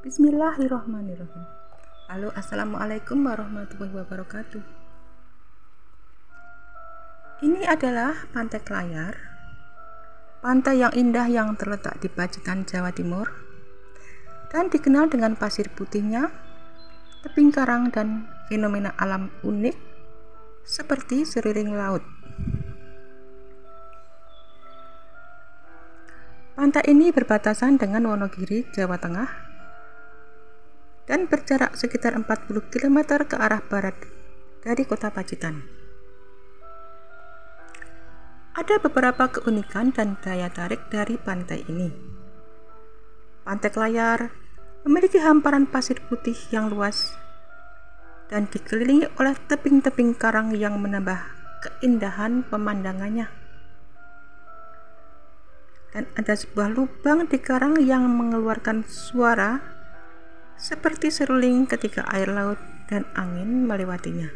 Bismillahirrahmanirrahim. Halo, assalamualaikum warahmatullahi wabarakatuh. Ini adalah Pantai Klayar, pantai yang indah yang terletak di Pacitan, Jawa Timur, dan dikenal dengan pasir putihnya, tebing karang, dan fenomena alam unik seperti seriring laut. Pantai ini berbatasan dengan Wonogiri, Jawa Tengah, dan berjarak sekitar 40 km ke arah barat dari kota Pacitan. Ada beberapa keunikan dan daya tarik dari pantai ini. Pantai Klayar memiliki hamparan pasir putih yang luas dan dikelilingi oleh tebing-tebing karang yang menambah keindahan pemandangannya. Dan ada sebuah lubang di karang yang mengeluarkan suara seperti seruling ketika air laut dan angin melewatinya.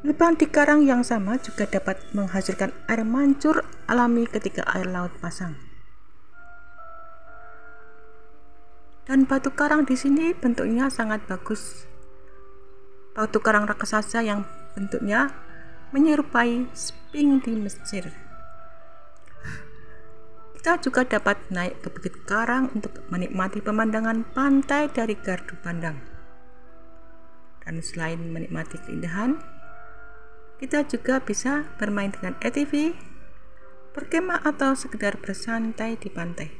Lubang di karang yang sama juga dapat menghasilkan air mancur alami ketika air laut pasang. Dan batu karang di sini bentuknya sangat bagus. Batu karang raksasa yang bentuknya menyerupai Sphinx di Mesir. Kita juga dapat naik ke Bukit Karang untuk menikmati pemandangan pantai dari Gardu Pandang. Dan selain menikmati keindahan, kita juga bisa bermain dengan ATV, berkemah, atau sekedar bersantai di pantai.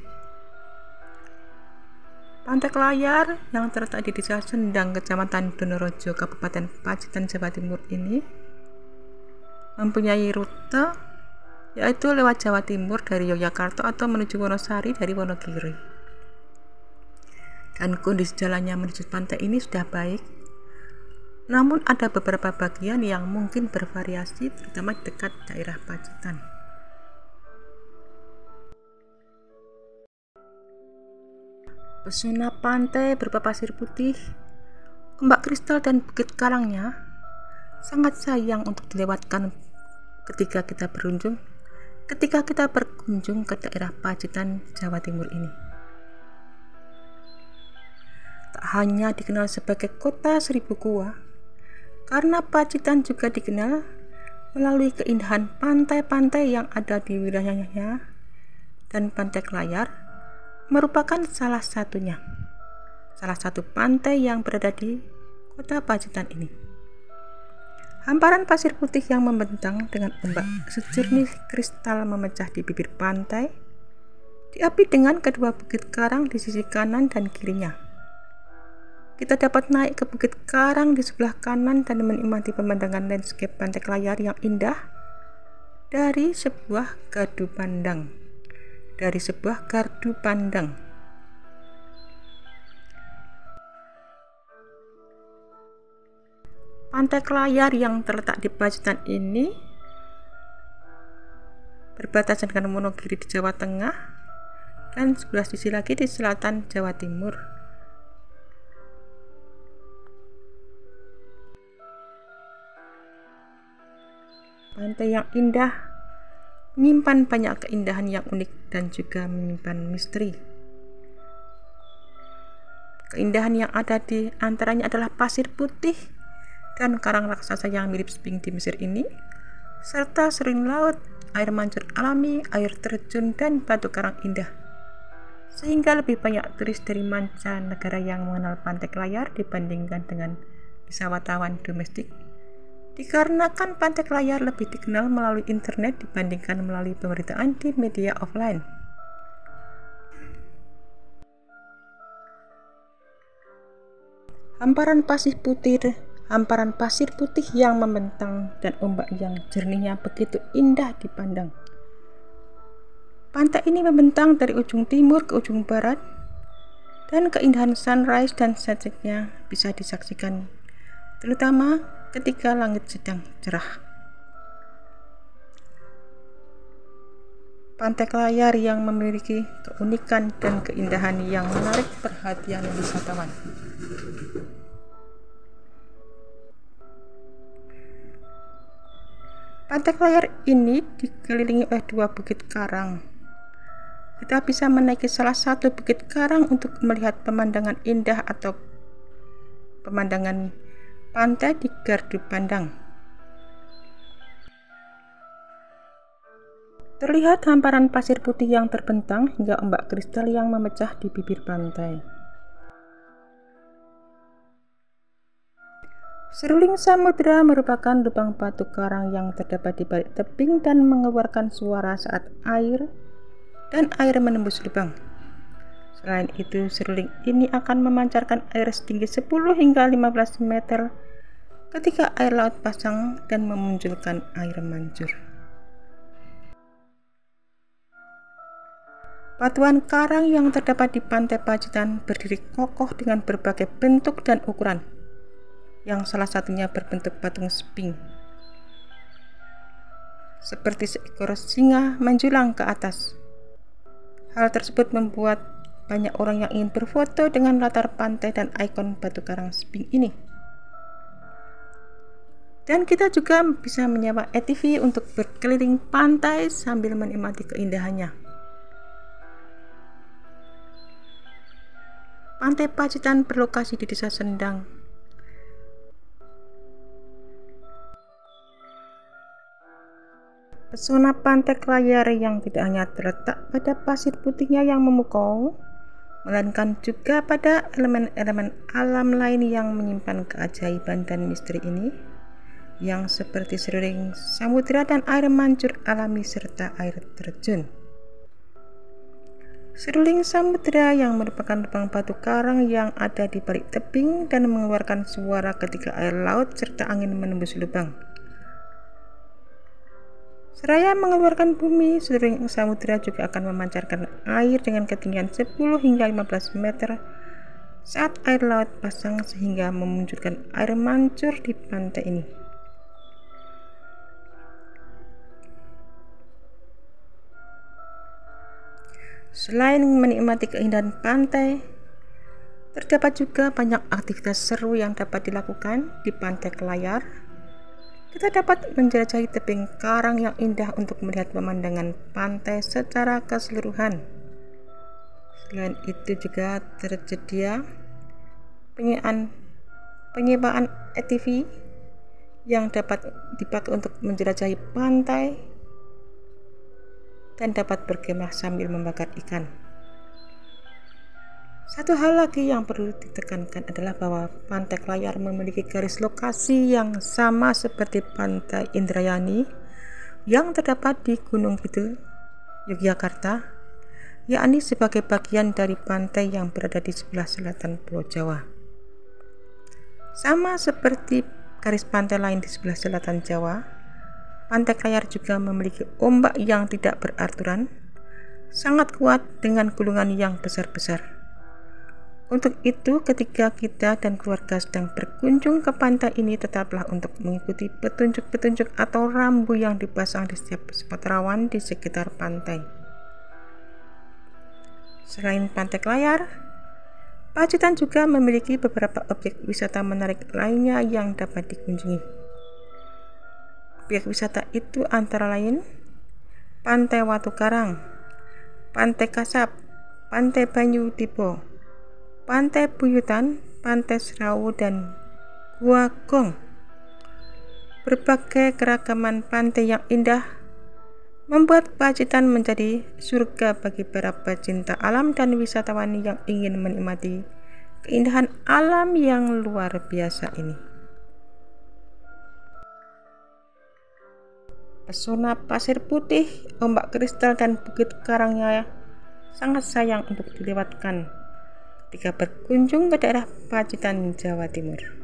Pantai Klayar yang terletak di Desa Sendang, Kecamatan Donorojo, Kabupaten Pacitan, Jawa Timur ini mempunyai rute yaitu lewat Jawa Timur dari Yogyakarta atau menuju Wonosari dari Wonogiri. Dan kondisi jalannya menuju pantai ini sudah baik, namun ada beberapa bagian yang mungkin bervariasi, terutama dekat daerah Pacitan. Pesona pantai berupa pasir putih, ombak kristal, dan bukit karangnya sangat sayang untuk dilewatkan ketika kita berkunjung ke daerah Pacitan, Jawa Timur ini. Tak hanya dikenal sebagai kota seribu gua, karena Pacitan juga dikenal melalui keindahan pantai-pantai yang ada di wilayahnya, dan Pantai Klayar merupakan salah satu pantai yang berada di kota Pacitan ini. Hamparan pasir putih yang membentang dengan ombak sejernih kristal memecah di bibir pantai, diapi dengan kedua bukit karang di sisi kanan dan kirinya. Kita dapat naik ke Bukit Karang di sebelah kanan dan menikmati pemandangan landscape Pantai Klayar yang indah dari sebuah gardu pandang. Pantai Klayar yang terletak di Pacitan ini berbatasan dengan Wonogiri di Jawa Tengah dan sebelah sisi lagi di selatan Jawa Timur. Pantai yang indah menyimpan banyak keindahan yang unik dan juga menyimpan misteri. Keindahan yang ada di antaranya adalah pasir putih dan karang raksasa yang mirip Sphinx di Mesir ini, serta sering laut, air mancur alami, air terjun, dan batu karang indah. Sehingga lebih banyak turis dari mancanegara yang mengenal Pantai Klayar dibandingkan dengan wisatawan domestik. Dikarenakan Pantai Klayar lebih dikenal melalui internet dibandingkan melalui pemberitaan di media offline. Hamparan pasir putih yang membentang dan ombak yang jernihnya begitu indah dipandang. Pantai ini membentang dari ujung timur ke ujung barat, dan keindahan sunrise dan sunset-nya bisa disaksikan, terutama ketika langit sedang cerah. Pantai Klayar yang memiliki keunikan dan keindahan yang menarik perhatian wisatawan. Pantai Klayar ini dikelilingi oleh dua bukit karang. kita bisa menaiki salah satu bukit karang untuk melihat pemandangan indah atau pemandangan pantai di gardu pandang. Terlihat hamparan pasir putih yang terbentang hingga ombak kristal yang memecah di bibir pantai. Seruling samudera merupakan lubang batu karang yang terdapat di balik tebing dan mengeluarkan suara saat air menembus lubang. Selain itu, seruling ini akan memancarkan air setinggi 10 hingga 15 meter ketika air laut pasang dan memunculkan air mancur. Batuan karang yang terdapat di Pantai Pacitan berdiri kokoh dengan berbagai bentuk dan ukuran, yang salah satunya berbentuk patung sphinx, seperti seekor singa menjulang ke atas. Hal tersebut membuat banyak orang yang ingin berfoto dengan latar pantai dan ikon batu karang sphinx ini. Dan kita juga bisa menyewa ATV untuk berkeliling pantai sambil menikmati keindahannya. Pantai Pacitan berlokasi di Desa Sendang. Pesona Pantai Klayar yang tidak hanya terletak pada pasir putihnya yang memukau, melainkan juga pada elemen-elemen alam lain yang menyimpan keajaiban dan misteri ini, yang seperti seruling samudera dan air mancur alami serta air terjun. Seruling samudera yang merupakan lubang batu karang yang ada di balik tebing dan mengeluarkan suara ketika air laut serta angin menembus lubang. Seraya mengeluarkan bumi, seruling samudera juga akan memancarkan air dengan ketinggian 10 hingga 15 meter saat air laut pasang sehingga memunculkan air mancur di pantai ini. Selain menikmati keindahan pantai, terdapat juga banyak aktivitas seru yang dapat dilakukan di Pantai Klayar. Kita dapat menjelajahi tebing karang yang indah untuk melihat pemandangan pantai secara keseluruhan. Selain itu juga tersedia penyewaan ATV yang dapat dipakai untuk menjelajahi pantai dan dapat berkemah sambil membakar ikan. Satu hal lagi yang perlu ditekankan adalah bahwa Pantai Klayar memiliki garis lokasi yang sama seperti Pantai Indrayani yang terdapat di Gunung Kidul, Yogyakarta, yakni sebagai bagian dari pantai yang berada di sebelah selatan Pulau Jawa. Sama seperti garis pantai lain di sebelah selatan Jawa, Pantai Klayar juga memiliki ombak yang tidak beraturan, sangat kuat dengan gulungan yang besar-besar. Untuk itu, ketika kita dan keluarga sedang berkunjung ke pantai ini, tetaplah untuk mengikuti petunjuk-petunjuk atau rambu yang dipasang di setiap spot rawan di sekitar pantai. Selain Pantai Klayar, Pacitan juga memiliki beberapa objek wisata menarik lainnya yang dapat dikunjungi. Objek wisata itu antara lain Pantai Watu Karang, Pantai Kasab, Pantai Banyu Tipo, Pantai Buyutan, Pantai Serawu, dan Gua Gong. Berbagai keragaman pantai yang indah membuat Pacitan menjadi surga bagi para pecinta alam dan wisatawan yang ingin menikmati keindahan alam yang luar biasa ini. Pesona pasir putih, ombak kristal, dan bukit karangnya sangat sayang untuk dilewatkan ketika berkunjung ke daerah Pacitan, Jawa Timur.